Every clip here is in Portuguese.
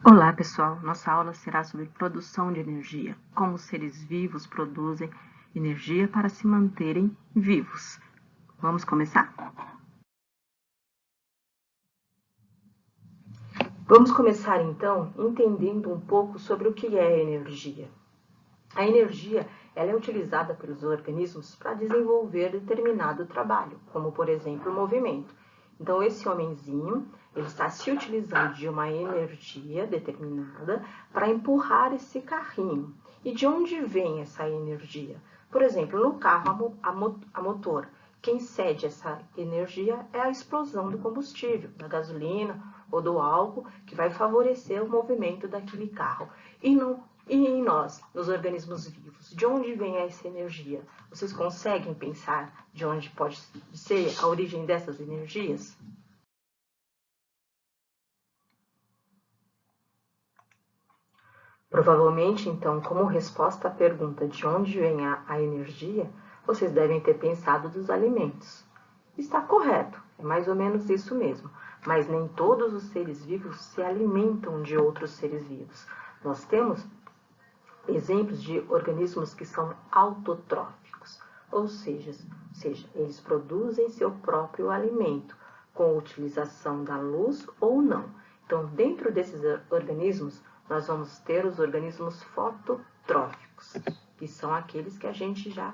Olá, pessoal! Nossa aula será sobre produção de energia, como os seres vivos produzem energia para se manterem vivos. Vamos começar? Vamos começar, então, entendendo um pouco sobre o que é energia. A energia ela é utilizada pelos organismos para desenvolver determinado trabalho, como, por exemplo, o movimento. Então, esse homenzinho ele está se utilizando de uma energia determinada para empurrar esse carrinho. E de onde vem essa energia? Por exemplo, no carro a motor, quem cede essa energia é a explosão do combustível, da gasolina ou do álcool, que vai favorecer o movimento daquele carro. E em nós, nos organismos vivos, de onde vem essa energia? Vocês conseguem pensar de onde pode ser a origem dessas energias? Provavelmente, então, como resposta à pergunta de onde vem a energia, vocês devem ter pensado dos alimentos. Está correto, é mais ou menos isso mesmo, mas nem todos os seres vivos se alimentam de outros seres vivos. Nós temos exemplos de organismos que são autotróficos, ou seja, eles produzem seu próprio alimento, com a utilização da luz ou não. Então, dentro desses organismos, nós vamos ter os organismos fototróficos, que são aqueles que a gente já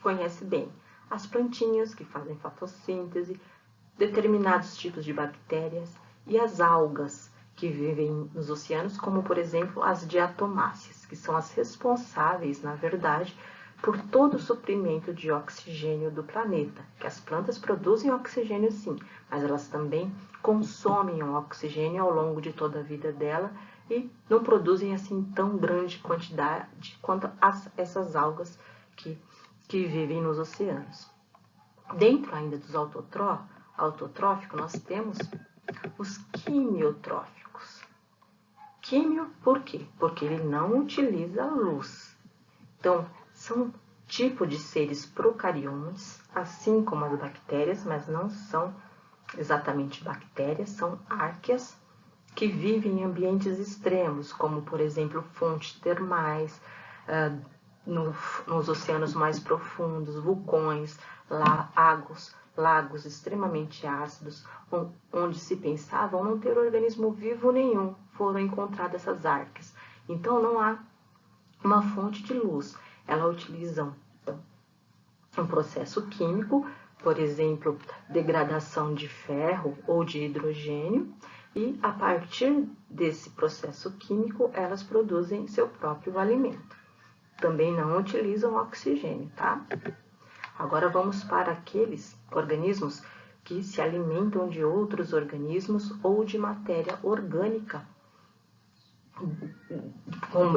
conhece bem. As plantinhas que fazem fotossíntese, determinados tipos de bactérias e as algas que vivem nos oceanos, como por exemplo as diatomáceas, que são as responsáveis, na verdade, por todo o suprimento de oxigênio do planeta. Que as plantas produzem oxigênio sim, mas elas também consomem o oxigênio ao longo de toda a vida dela e não produzem assim tão grande quantidade quanto essas algas que vivem nos oceanos. Dentro ainda dos autotróficos, nós temos os quimiotróficos. Químio, por quê? Porque ele não utiliza luz. Então, são tipo de seres procariontes, assim como as bactérias, mas não são exatamente bactérias, são árqueas que vivem em ambientes extremos, como, por exemplo, fontes termais, nos oceanos mais profundos, vulcões, lagos extremamente ácidos, onde se pensavam não ter organismo vivo nenhum, foram encontradas essas árqueas. Então, não há uma fonte de luz. Elas utilizam um processo químico, por exemplo, degradação de ferro ou de hidrogênio, e a partir desse processo químico, elas produzem seu próprio alimento. Também não utilizam oxigênio, tá? Agora vamos para aqueles organismos que se alimentam de outros organismos ou de matéria orgânica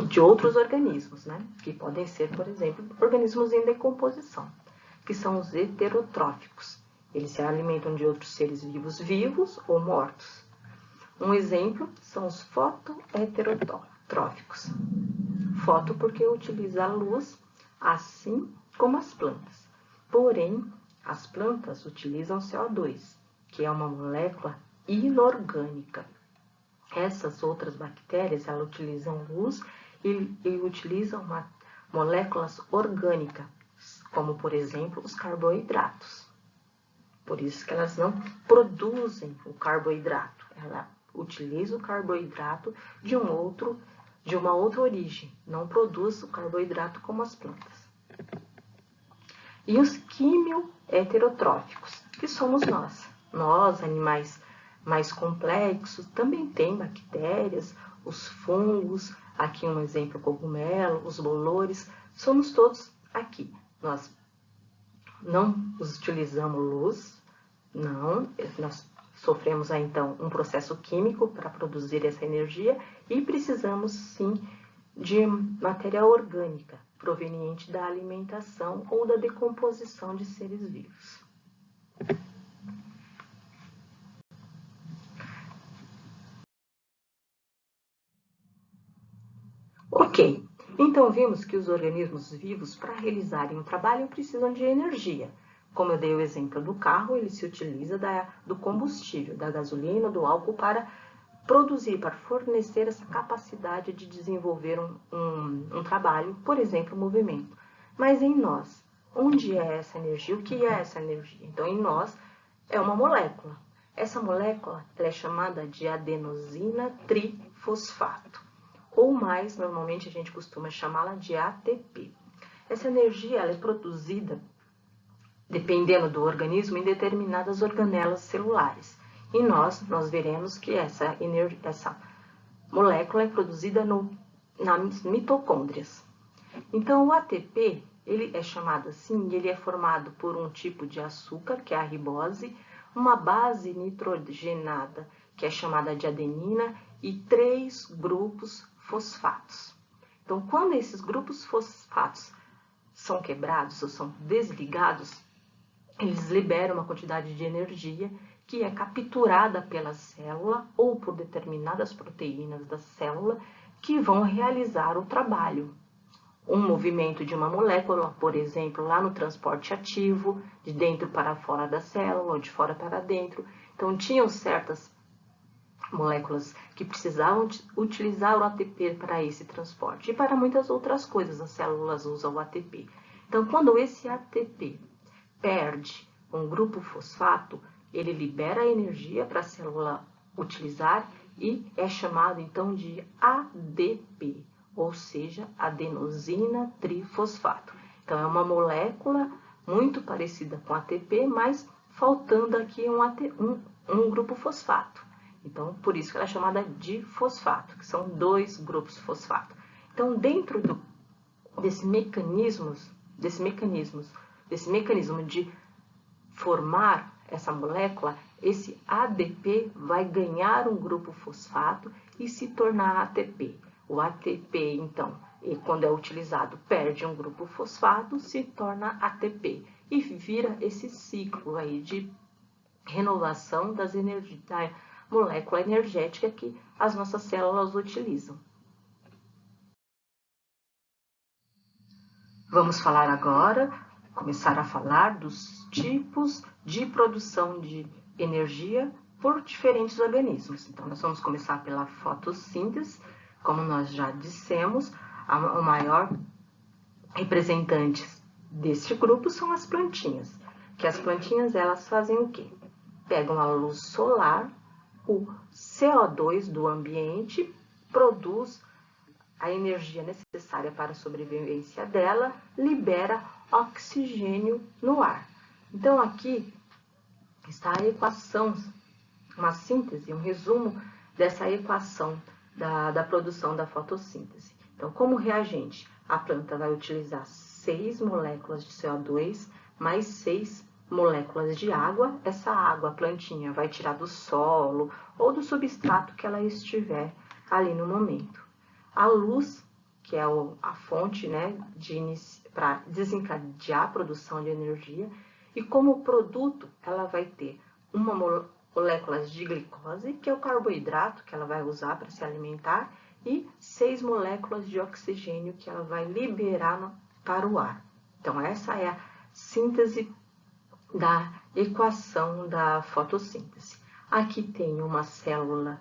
de outros organismos, né? Que podem ser, por exemplo, organismos em decomposição, que são os heterotróficos. Eles se alimentam de outros seres vivos ou mortos. Um exemplo são os fotoheterotróficos. Foto porque utiliza a luz, assim como as plantas. Porém, as plantas utilizam CO2, que é uma molécula inorgânica. Essas outras bactérias, elas utilizam luz e utilizam moléculas orgânicas, como, por exemplo, os carboidratos. Por isso que elas não produzem o carboidrato. Ela utiliza o carboidrato de uma outra origem. Não produz o carboidrato como as plantas. E os quimioheterotróficos, que somos nós. Nós, animais mais complexos, também tem bactérias, os fungos, aqui um exemplo, cogumelo, os bolores, somos todos aqui. Nós não utilizamos luz, não, nós sofremos aí, então um processo químico para produzir essa energia e precisamos sim de matéria orgânica proveniente da alimentação ou da decomposição de seres vivos. Ok, então vimos que os organismos vivos, para realizarem um trabalho, precisam de energia. Como eu dei o exemplo do carro, ele se utiliza do combustível, da gasolina, do álcool para produzir, para fornecer essa capacidade de desenvolver um trabalho, por exemplo, um movimento. Mas em nós, onde é essa energia? O que é essa energia? Então, em nós, é uma molécula. Essa molécula ela é chamada de adenosina trifosfato, ou mais, normalmente a gente costuma chamá-la de ATP. Essa energia ela é produzida, dependendo do organismo, em determinadas organelas celulares. E nós veremos que essa molécula é produzida nas mitocôndrias. Então, o ATP, ele é chamado assim, ele é formado por um tipo de açúcar, que é a ribose, uma base nitrogenada, que é chamada de adenina, e 3 grupos fosfatos. Então, quando esses grupos fosfatos são quebrados ou são desligados, eles liberam uma quantidade de energia que é capturada pela célula ou por determinadas proteínas da célula que vão realizar o trabalho. Um movimento de uma molécula, por exemplo, lá no transporte ativo, de dentro para fora da célula, ou de fora para dentro. Então, tinham certas moléculas que precisavam utilizar o ATP para esse transporte. E para muitas outras coisas, as células usam o ATP. Então, quando esse ATP perde um grupo fosfato, ele libera energia para a célula utilizar e é chamado, então, de ADP. Ou seja, adenosina trifosfato. Então, é uma molécula muito parecida com ATP, mas faltando aqui um grupo fosfato. Então, por isso que ela é chamada de fosfato, que são 2 grupos fosfato. Então, dentro desse mecanismo de formar essa molécula, esse ADP vai ganhar um grupo fosfato e se tornar ATP. O ATP, então, quando é utilizado, perde um grupo fosfato, se torna ATP e vira esse ciclo aí de renovação da molécula energética que as nossas células utilizam. Vamos falar agora, começar a falar dos tipos de produção de energia por diferentes organismos. Então, nós vamos começar pela fotossíntese. Como nós já dissemos, o maior representante deste grupo são as plantinhas. Que as plantinhas, elas fazem o quê? Pegam a luz solar, o CO2 do ambiente, produz a energia necessária para a sobrevivência dela, libera oxigênio no ar. Então, aqui está a equação, uma síntese, um resumo dessa equação da produção da fotossíntese. Então, como reagente, a planta vai utilizar 6 moléculas de CO2 mais 6 moléculas de água. Essa água, a plantinha vai tirar do solo ou do substrato que ela estiver ali no momento. A luz, que é a fonte, né, para desencadear a produção de energia, e como produto ela vai ter uma molécula de glicose, que é o carboidrato que ela vai usar para se alimentar, e 6 moléculas de oxigênio que ela vai liberar para o ar. Então, essa é a síntese da equação da fotossíntese. Aqui tem uma célula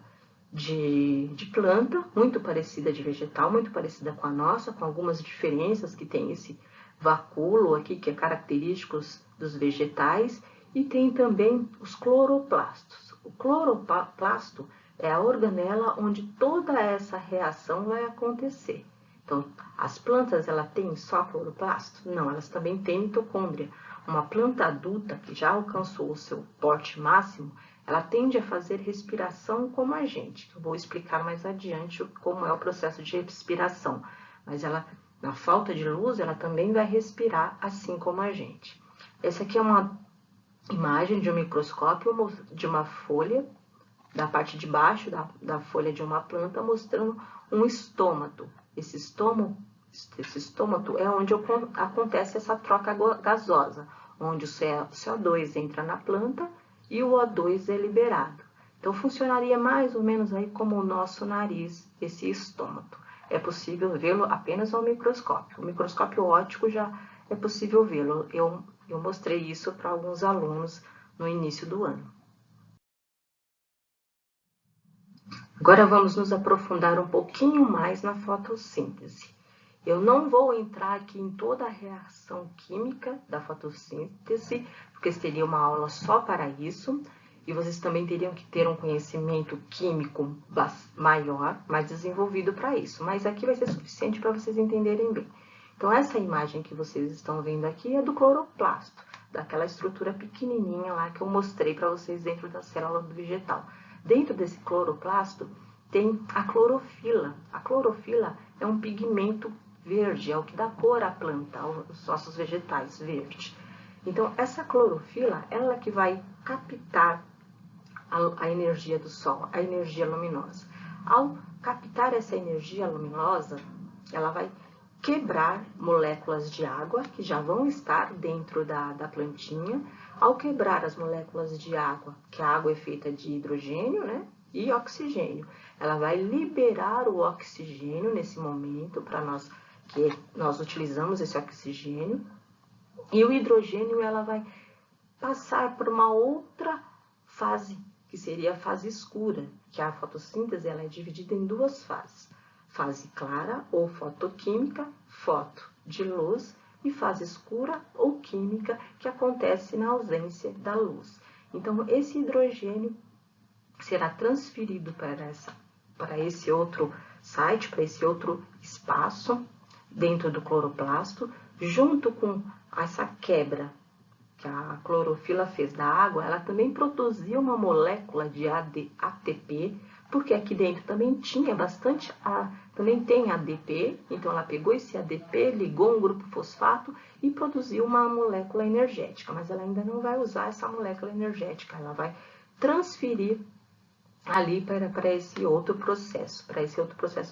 de planta, muito parecida de vegetal, muito parecida com a nossa, com algumas diferenças, que tem esse vacúolo aqui, que é característico dos vegetais, e tem também os cloroplastos. O cloroplasto é a organela onde toda essa reação vai acontecer. Então, as plantas, ela tem só cloroplasto? Não, elas também têm mitocôndria. Uma planta adulta que já alcançou o seu porte máximo, ela tende a fazer respiração como a gente. Eu vou explicar mais adiante como é o processo de respiração. Mas ela, na falta de luz, ela também vai respirar assim como a gente. Essa aqui é uma imagem de um microscópio de uma folha, da parte de baixo da folha de uma planta, mostrando um estômato. Esse estômato é onde acontece essa troca gasosa, onde o CO2 entra na planta e o O2 é liberado. Então, funcionaria mais ou menos aí como o nosso nariz, esse estômato. É possível vê-lo apenas ao microscópio. O microscópio óptico já é possível vê-lo. Eu mostrei isso para alguns alunos no início do ano. Agora vamos nos aprofundar um pouquinho mais na fotossíntese. Eu não vou entrar aqui em toda a reação química da fotossíntese, porque seria uma aula só para isso, e vocês também teriam que ter um conhecimento químico maior, mais desenvolvido para isso, mas aqui vai ser suficiente para vocês entenderem bem. Então, essa imagem que vocês estão vendo aqui é do cloroplasto, daquela estrutura pequenininha lá que eu mostrei para vocês dentro da célula do vegetal. Dentro desse cloroplasto tem a clorofila. A clorofila é um pigmento verde, é o que dá cor à planta, aos nossos vegetais verde. Então, essa clorofila, ela que vai captar a energia do sol, a energia luminosa. Ao captar essa energia luminosa, ela vai quebrar moléculas de água que já vão estar dentro da plantinha. Ao quebrar as moléculas de água, que a água é feita de hidrogênio, né, e oxigênio, ela vai liberar o oxigênio nesse momento para nós, que nós utilizamos esse oxigênio, e o hidrogênio ela vai passar por uma outra fase, que seria a fase escura, que a fotossíntese ela é dividida em duas fases. Fase clara ou fotoquímica, foto de luz, e fase escura ou química, que acontece na ausência da luz. Então, esse hidrogênio será transferido para esse outro site, para esse outro espaço dentro do cloroplasto, junto com essa quebra que a clorofila fez da água, ela também produziu uma molécula de ATP, porque aqui dentro também tinha bastante, também tem ADP, então ela pegou esse ADP, ligou um grupo fosfato e produziu uma molécula energética, mas ela ainda não vai usar essa molécula energética, ela vai transferir ali para esse outro processo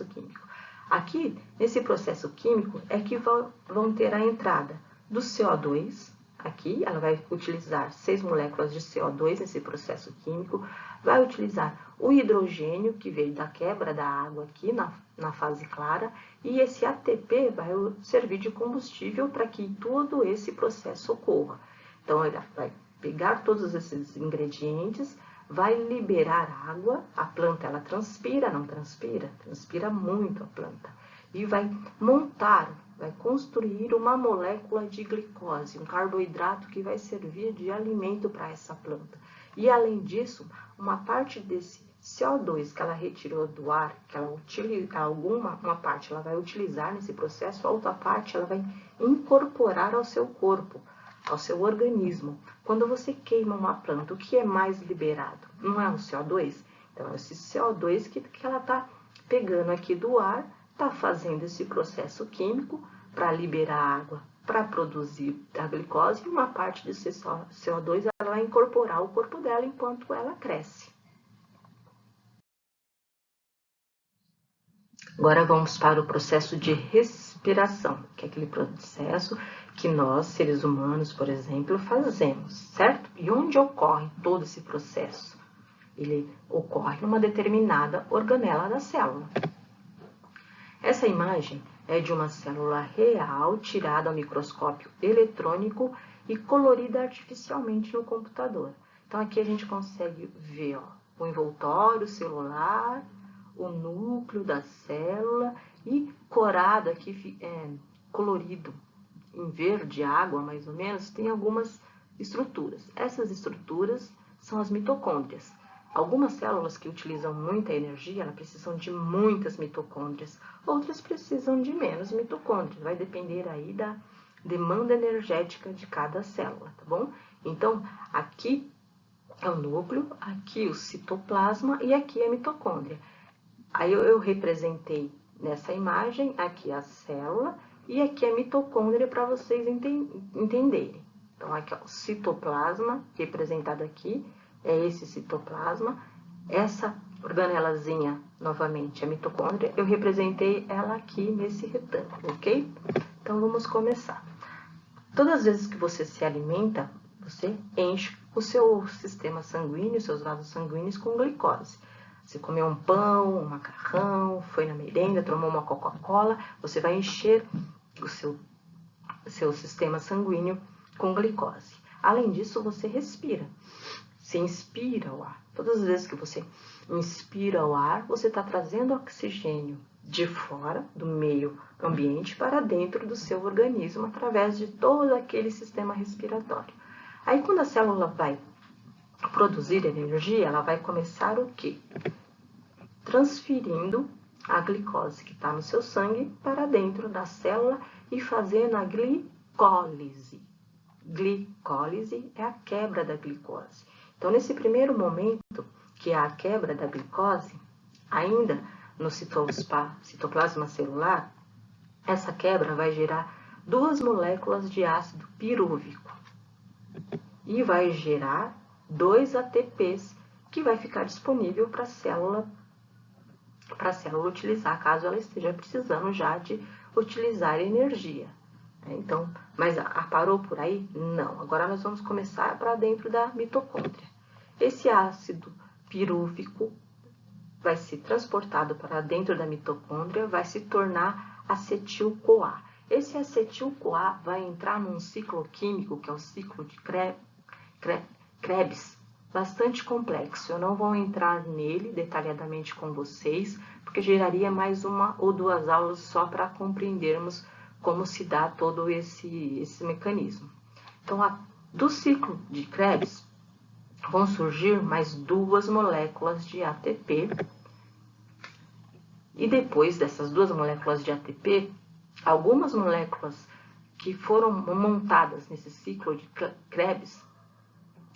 químico. Aqui, nesse processo químico, é que vão ter a entrada do CO2, aqui ela vai utilizar 6 moléculas de CO2 nesse processo químico, vai utilizar o hidrogênio que veio da quebra da água aqui na fase clara, e esse ATP vai servir de combustível para que todo esse processo ocorra. Então, ele vai pegar todos esses ingredientes, vai liberar água, a planta ela transpira, não transpira? Transpira muito a planta. E vai montar, vai construir uma molécula de glicose, um carboidrato que vai servir de alimento para essa planta. E além disso, uma parte desse CO2 que ela retirou do ar, que ela utiliza, uma parte ela vai utilizar nesse processo, a outra parte ela vai incorporar ao seu corpo, ao seu organismo. Quando você queima uma planta, o que é mais liberado? Não é o CO2? Então, esse CO2 que ela está pegando aqui do ar, está fazendo esse processo químico para liberar água, para produzir a glicose, e uma parte desse CO2 ela vai incorporar ao corpo dela enquanto ela cresce. Agora vamos para o processo de respiração, que é aquele processo que nós, seres humanos, por exemplo, fazemos, certo? E onde ocorre todo esse processo? Ele ocorre numa determinada organela da célula. Essa imagem é de uma célula real tirada ao microscópio eletrônico e colorida artificialmente no computador. Então, aqui a gente consegue ver o envoltório celular, o núcleo da célula e corado aqui, colorido em verde água, mais ou menos, tem algumas estruturas. Essas estruturas são as mitocôndrias. Algumas células que utilizam muita energia, elas precisam de muitas mitocôndrias, outras precisam de menos mitocôndrias, vai depender aí da demanda energética de cada célula, tá bom? Então, aqui é o núcleo, aqui o citoplasma e aqui a mitocôndria. Aí eu representei nessa imagem aqui a célula e aqui a mitocôndria para vocês entenderem. Então, aqui ó, o citoplasma representado aqui, é esse citoplasma. Essa organelazinha, novamente, a mitocôndria, eu representei ela aqui nesse retângulo, ok? Então, vamos começar. Todas as vezes que você se alimenta, você enche o seu sistema sanguíneo, seus vasos sanguíneos com glicose. Você comeu um pão, um macarrão, foi na merenda, tomou uma Coca-Cola, você vai encher o seu sistema sanguíneo com glicose. Além disso, você respira. você inspira o ar. Todas as vezes que você inspira o ar, você está trazendo oxigênio de fora, do meio ambiente, para dentro do seu organismo, através de todo aquele sistema respiratório. Aí, quando a célula vai produzir energia, ela vai começar o quê? Transferindo a glicose que está no seu sangue para dentro da célula e fazendo a glicólise. Glicólise é a quebra da glicose. Então, nesse primeiro momento, que é a quebra da glicose, ainda no citoplasma celular, essa quebra vai gerar 2 moléculas de ácido pirúvico e vai gerar 2 ATPs que vai ficar disponível para a célula utilizar, caso ela esteja precisando já de utilizar energia. Então, mas parou por aí? Não. Agora nós vamos começar para dentro da mitocôndria. Esse ácido pirúvico vai ser transportado para dentro da mitocôndria, vai se tornar acetil-CoA. Esse acetil-CoA vai entrar num ciclo químico, que é o ciclo de Krebs, bastante complexo. Eu não vou entrar nele detalhadamente com vocês, porque geraria mais 1 ou 2 aulas só para compreendermos como se dá todo esse mecanismo. Então, do ciclo de Krebs, vão surgir mais 2 moléculas de ATP. E depois dessas 2 moléculas de ATP, algumas moléculas que foram montadas nesse ciclo de Krebs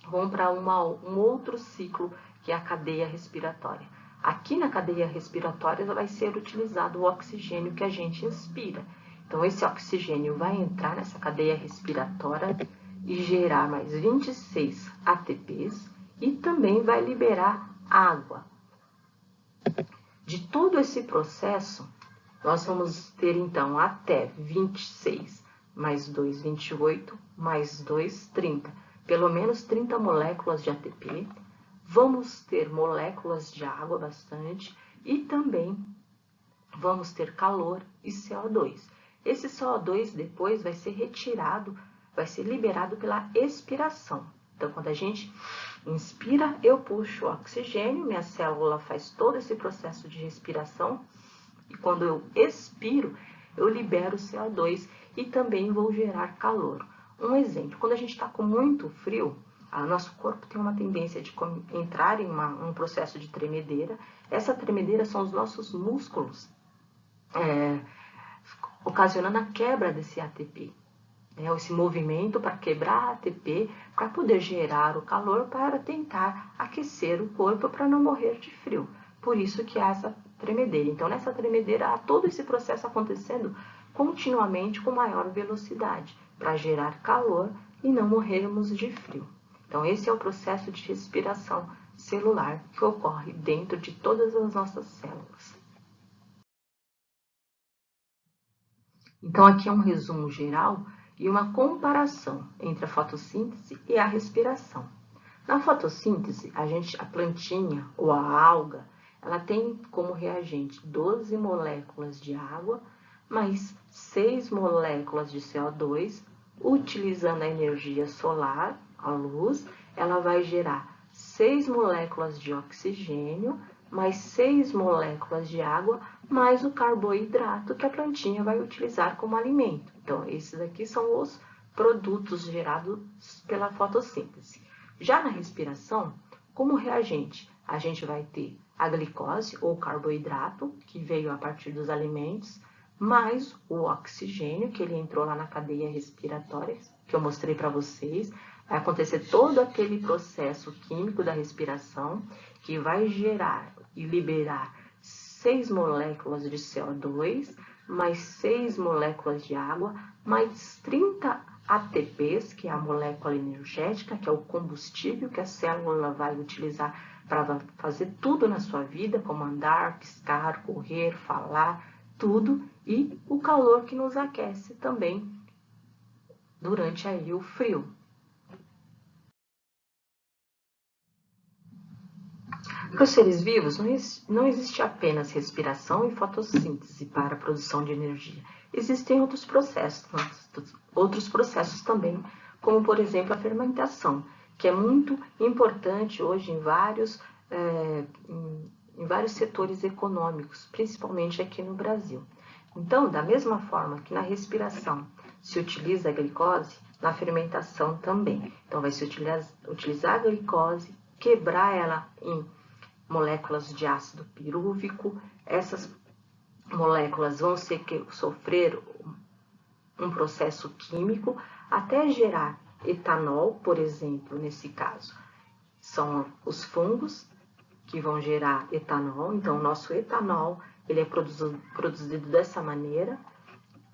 vão para um outro ciclo, que é a cadeia respiratória. Aqui na cadeia respiratória vai ser utilizado o oxigênio que a gente inspira. Então, esse oxigênio vai entrar nessa cadeia respiratória e gerar mais 26 ATPs e também vai liberar água. De todo esse processo, nós vamos ter, então, até 26 mais 2, 28, mais 2, 30. Pelo menos 30 moléculas de ATP. Vamos ter moléculas de água bastante e também vamos ter calor e CO2. Esse CO2 depois vai ser retirado, vai ser liberado pela expiração. Então, quando a gente inspira, eu puxo o oxigênio, minha célula faz todo esse processo de respiração. E quando eu expiro, eu libero o CO2 e também vou gerar calor. Um exemplo, quando a gente está com muito frio, nosso corpo tem uma tendência de entrar em um processo de tremedeira. Essa tremedeira são os nossos músculos, ocasionando a quebra desse ATP. Esse movimento para quebrar ATP, para poder gerar o calor, para tentar aquecer o corpo para não morrer de frio. Por isso que há essa tremedeira. Então, nessa tremedeira, há todo esse processo acontecendo continuamente com maior velocidade, para gerar calor e não morrermos de frio. Então, esse é o processo de respiração celular que ocorre dentro de todas as nossas células. Então, aqui é um resumo geral e uma comparação entre a fotossíntese e a respiração. Na fotossíntese, a plantinha ou a alga, ela tem como reagente 12 moléculas de água, mais 6 moléculas de CO2, utilizando a energia solar, a luz, ela vai gerar 6 moléculas de oxigênio, mais 6 moléculas de água, mais o carboidrato que a plantinha vai utilizar como alimento. Então, esses aqui são os produtos gerados pela fotossíntese. Já na respiração, como reagente, a gente vai ter a glicose ou carboidrato, que veio a partir dos alimentos, mais o oxigênio, que ele entrou lá na cadeia respiratória, que eu mostrei para vocês. Vai acontecer todo aquele processo químico da respiração, que vai gerar e liberar 6 moléculas de CO2, mais 6 moléculas de água, mais 30 ATPs, que é a molécula energética, que é o combustível que a célula vai utilizar para fazer tudo na sua vida, como andar, piscar, correr, falar, tudo, e o calor que nos aquece também durante aí o frio. Para os seres vivos, não existe apenas respiração e fotossíntese para a produção de energia. Existem outros processos também, como, por exemplo, a fermentação, que é muito importante hoje em vários setores econômicos, principalmente aqui no Brasil. Então, da mesma forma que na respiração se utiliza a glicose, na fermentação também. Então, vai se utilizar a glicose, quebrar ela em moléculas de ácido pirúvico. Essas moléculas vão sofrer um processo químico até gerar etanol, por exemplo, nesse caso. São os fungos que vão gerar etanol. Então, o nosso etanol ele é produzido dessa maneira.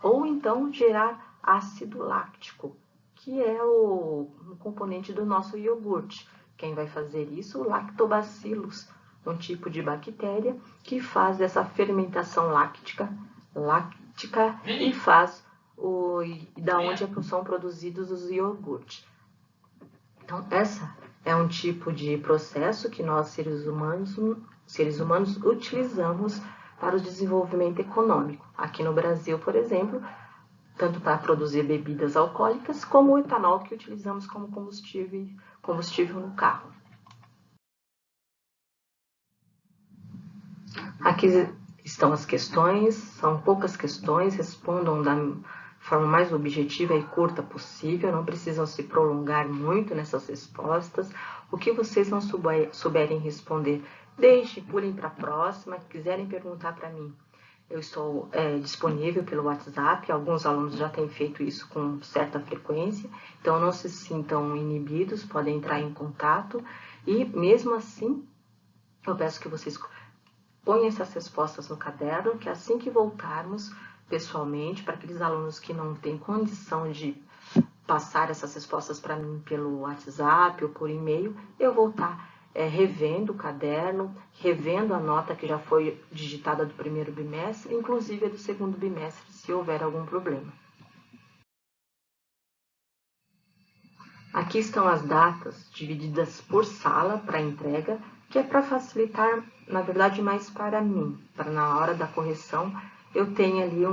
Ou então gerar ácido láctico, que é o componente do nosso iogurte. Quem vai fazer isso? O lactobacillus, um tipo de bactéria que faz essa fermentação láctica e faz da onde são produzidos os iogurtes. Então, essa é um tipo de processo que nós, seres humanos utilizamos para o desenvolvimento econômico. Aqui no Brasil, por exemplo, tanto para produzir bebidas alcoólicas, como o etanol que utilizamos como combustível no carro. Aqui estão as questões, são poucas questões, respondam da forma mais objetiva e curta possível, não precisam se prolongar muito nessas respostas. O que vocês não souberem responder, deixem, pulem para a próxima. Quiserem perguntar para mim, eu estou disponível pelo WhatsApp. Alguns alunos já têm feito isso com certa frequência, então não se sintam inibidos, podem entrar em contato. E mesmo assim, eu peço que vocês ponham essas respostas no caderno, que assim que voltarmos pessoalmente, para aqueles alunos que não têm condição de passar essas respostas para mim pelo WhatsApp ou por e-mail, eu vou estar revendo o caderno, revendo a nota que já foi digitada do primeiro bimestre, inclusive a do segundo bimestre, se houver algum problema. Aqui estão as datas divididas por sala para entrega, que é para facilitar, na verdade, mais para mim, para na hora da correção eu tenho ali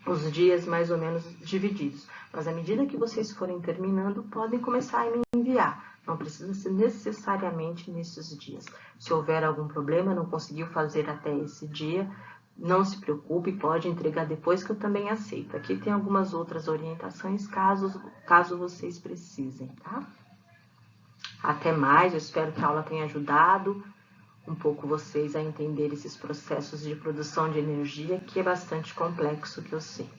os dias mais ou menos divididos. Mas à medida que vocês forem terminando, podem começar a me enviar. Não precisa ser necessariamente nesses dias. Se houver algum problema, não conseguiu fazer até esse dia, não se preocupe, pode entregar depois, que eu também aceito. Aqui tem algumas outras orientações, caso vocês precisem, tá? Até mais, eu espero que a aula tenha ajudado um pouco vocês a entender esses processos de produção de energia, que é bastante complexo, que eu sei.